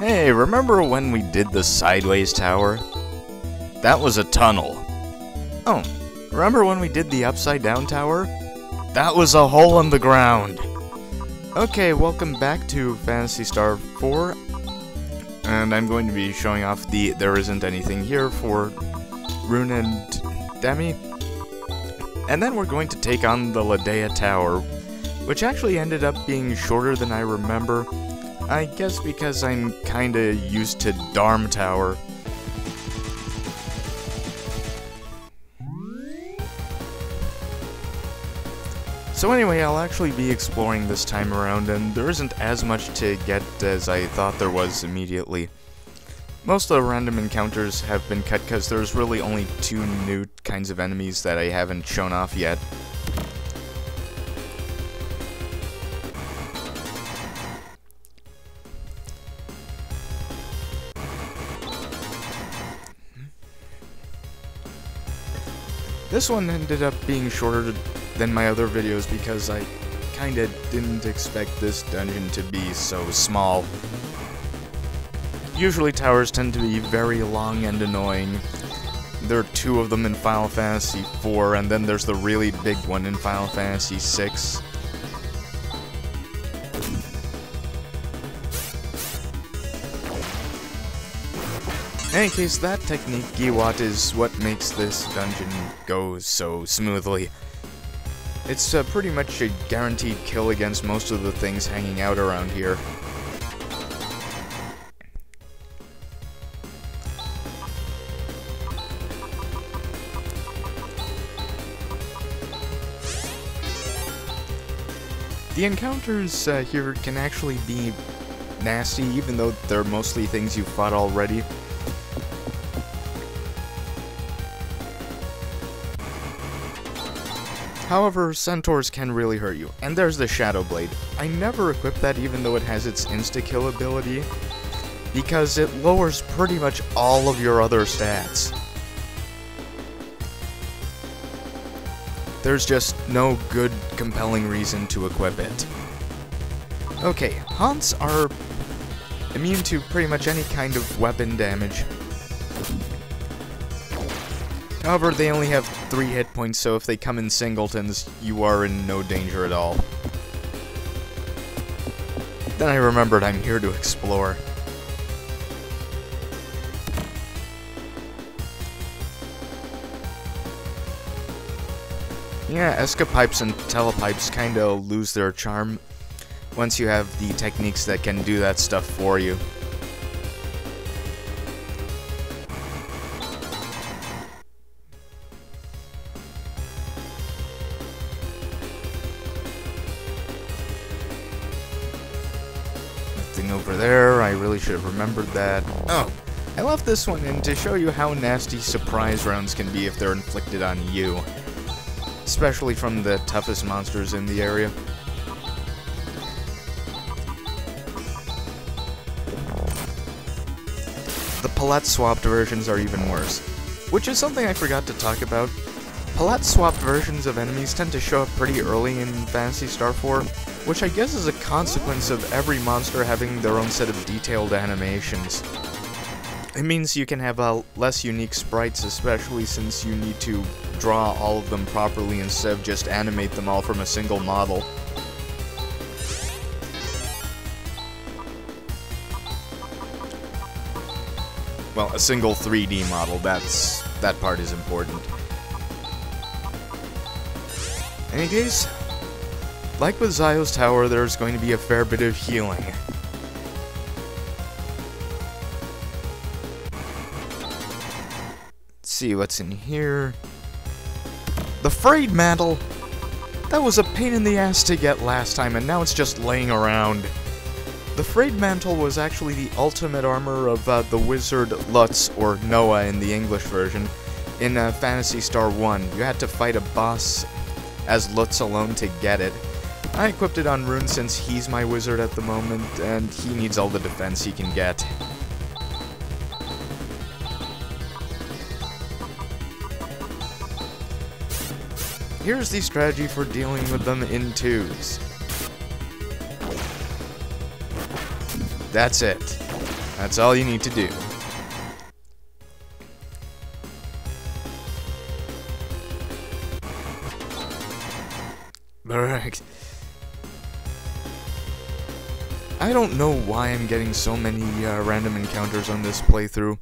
Hey, remember when we did the sideways tower? That was a tunnel. Oh, remember when we did the upside down tower? That was a hole in the ground. Okay, welcome back to Phantasy Star 4. And I'm going to be showing off the There Isn't Anything Here for Rune and Demi. And then we're going to take on the Ladea Tower, which actually ended up being shorter than I remember. I guess because I'm kinda used to Darm Tower. So anyway, I'll actually be exploring this time around, and there isn't as much to get as I thought there was immediately. Most of the random encounters have been cut because there's really only 2 new kinds of enemies that I haven't shown off yet. This one ended up being shorter than my other videos because I kinda didn't expect this dungeon to be so small. Usually towers tend to be very long and annoying. There are 2 of them in Final Fantasy 4, and then there's the really big one in Final Fantasy 6. In any case, that technique, Giwat, is what makes this dungeon go so smoothly. It's pretty much a guaranteed kill against most of the things hanging out around here. The encounters here can actually be nasty, even though they're mostly things you've fought already. However, centaurs can really hurt you, and there's the Shadow Blade. I never equipped that even though it has its insta-kill ability, because it lowers pretty much all of your other stats. There's just no good, compelling reason to equip it. Okay, Haunts are immune to pretty much any kind of weapon damage. However, they only have 3 hit points, so if they come in singletons, you are in no danger at all. Then I remembered I'm here to explore. Yeah, escapipes and telepipes kinda lose their charm once you have the techniques that can do that stuff for you. Nothing over there, I really should have remembered that. Oh, I left this one in to show you how nasty surprise rounds can be if they're inflicted on you. Especially from the toughest monsters in the area. The palette-swapped versions are even worse, which is something I forgot to talk about. Palette-swapped versions of enemies tend to show up pretty early in Phantasy Star 4, which I guess is a consequence of every monster having their own set of detailed animations. It means you can have less unique sprites, especially since you need to draw all of them properly instead of just animate them all from a single model. Well, a single 3D model, that part is important. In any case, like with Zio's Tower, there's going to be a fair bit of healing. Let's see what's in here. The Frayed Mantle! That was a pain in the ass to get last time, and now it's just laying around. The Frayed Mantle was actually the ultimate armor of the wizard Lutz, or Noah in the English version, in Phantasy Star 1. You had to fight a boss as Lutz alone to get it. I equipped it on Rune since he's my wizard at the moment, and he needs all the defense he can get. Here's the strategy for dealing with them in 2s. That's it. That's all you need to do. I don't know why I'm getting so many random encounters on this playthrough.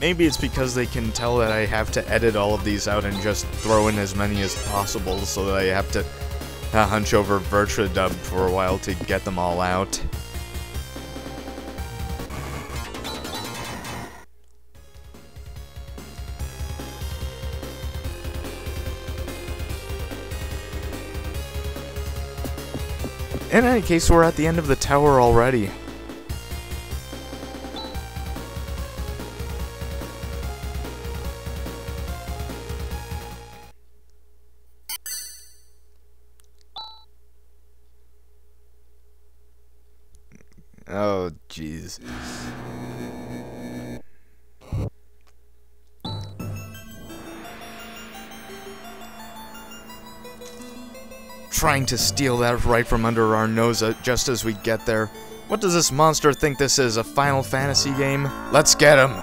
Maybe it's because they can tell that I have to edit all of these out and just throw in as many as possible, so that I have to hunch over VirtuaDub for a while to get them all out. In any case, we're at the end of the tower already. Oh, jeez. Trying to steal that right from under our nose just as we get there. What does this monster think this is, a Final Fantasy game? Let's get him!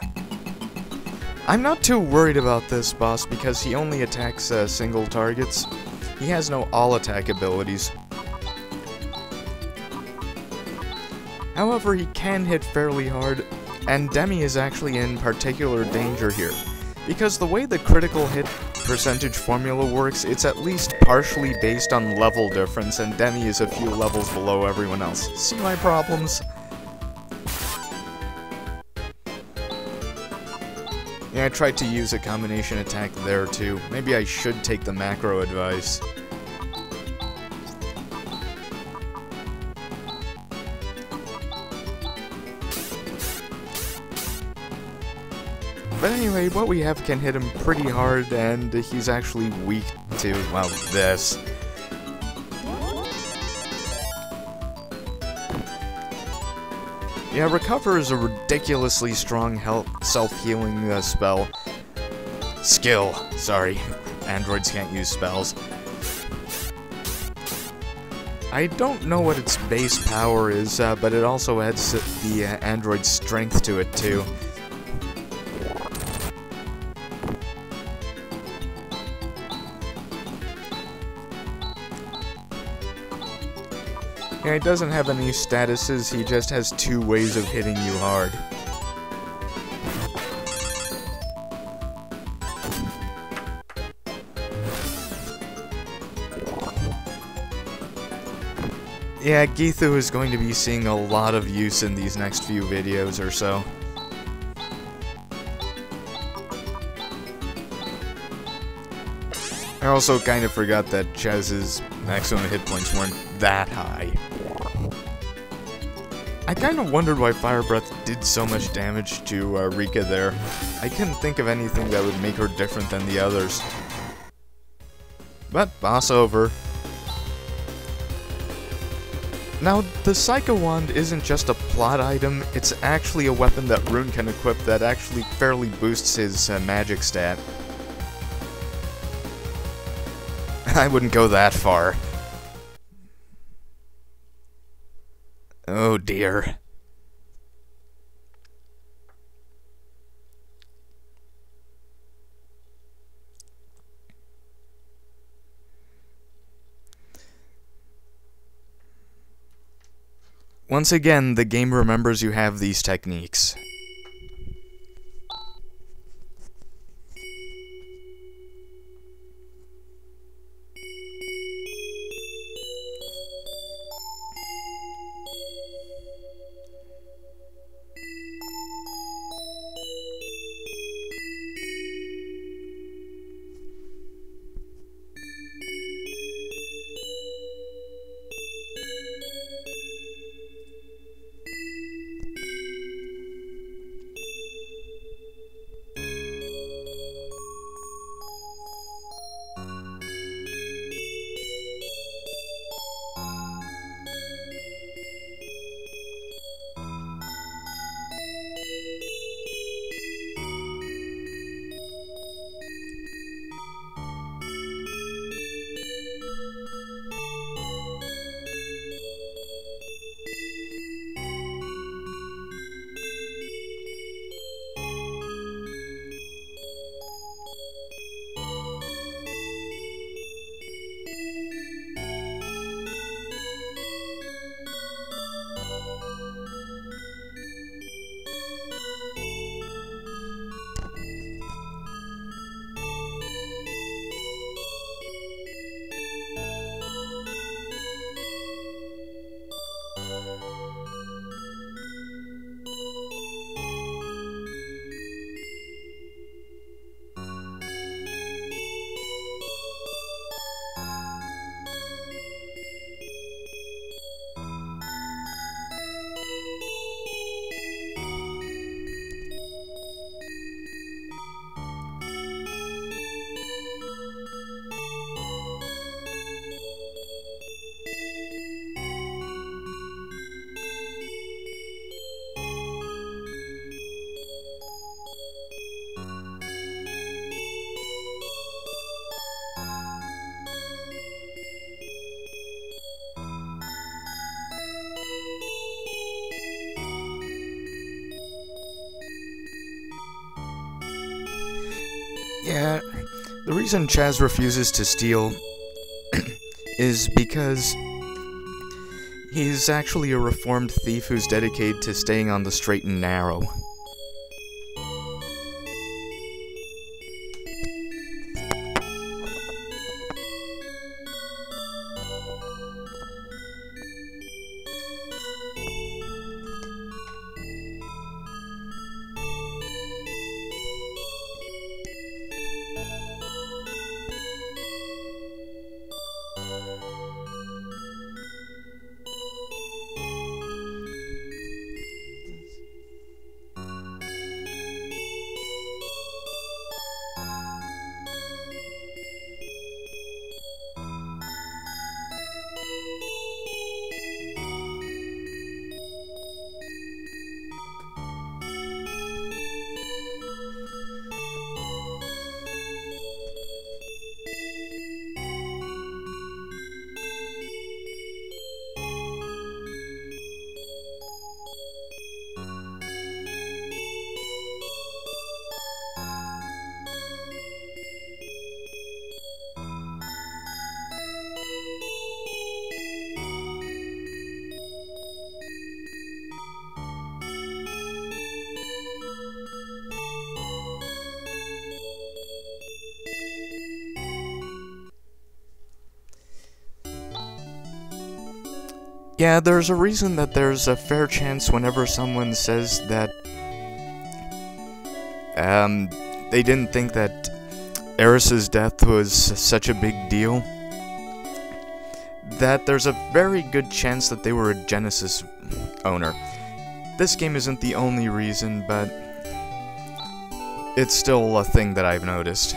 I'm not too worried about this boss because he only attacks single targets. He has no all-attack abilities. However, he can hit fairly hard, and Demi is actually in particular danger here. Because the way the critical hit percentage formula works, it's at least partially based on level difference, and Demi is a few levels below everyone else. See my problems? Yeah, I tried to use a combination attack there too. Maybe I should take the macro advice. But anyway, what we have can hit him pretty hard, and he's actually weak to, well, this. Yeah, Recover is a ridiculously strong self-healing spell. Skill. Sorry, androids can't use spells. I don't know what its base power is, but it also adds the android's strength to it too. Yeah, he doesn't have any statuses, he just has two ways of hitting you hard. Yeah, Geethu is going to be seeing a lot of use in these next few videos or so. I also kind of forgot that Chez's maximum hit points weren't that high. I kind of wondered why Fire Breath did so much damage to Rika there. I couldn't think of anything that would make her different than the others. But, boss over. Now, the Psycho Wand isn't just a plot item, it's actually a weapon that Rune can equip that actually fairly boosts his magic stat. I wouldn't go that far. Oh dear. Once again, the game remembers you have these techniques. Yeah, the reason Chaz refuses to steal is because he's actually a reformed thief who's dedicated to staying on the straight and narrow. Yeah, there's a reason that there's a fair chance whenever someone says that they didn't think that Eris's death was such a big deal, that there's a very good chance that they were a Genesis owner. This game isn't the only reason, but it's still a thing that I've noticed.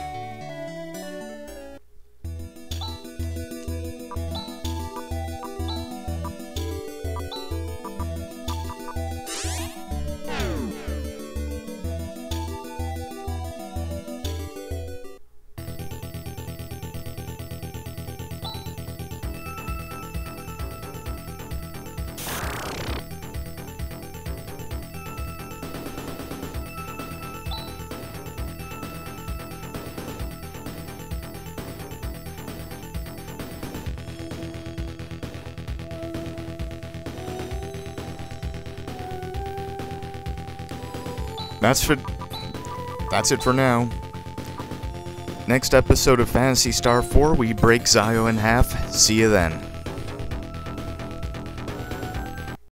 That's it for now. Next episode of Phantasy Star 4, we break Zio in half. See you then.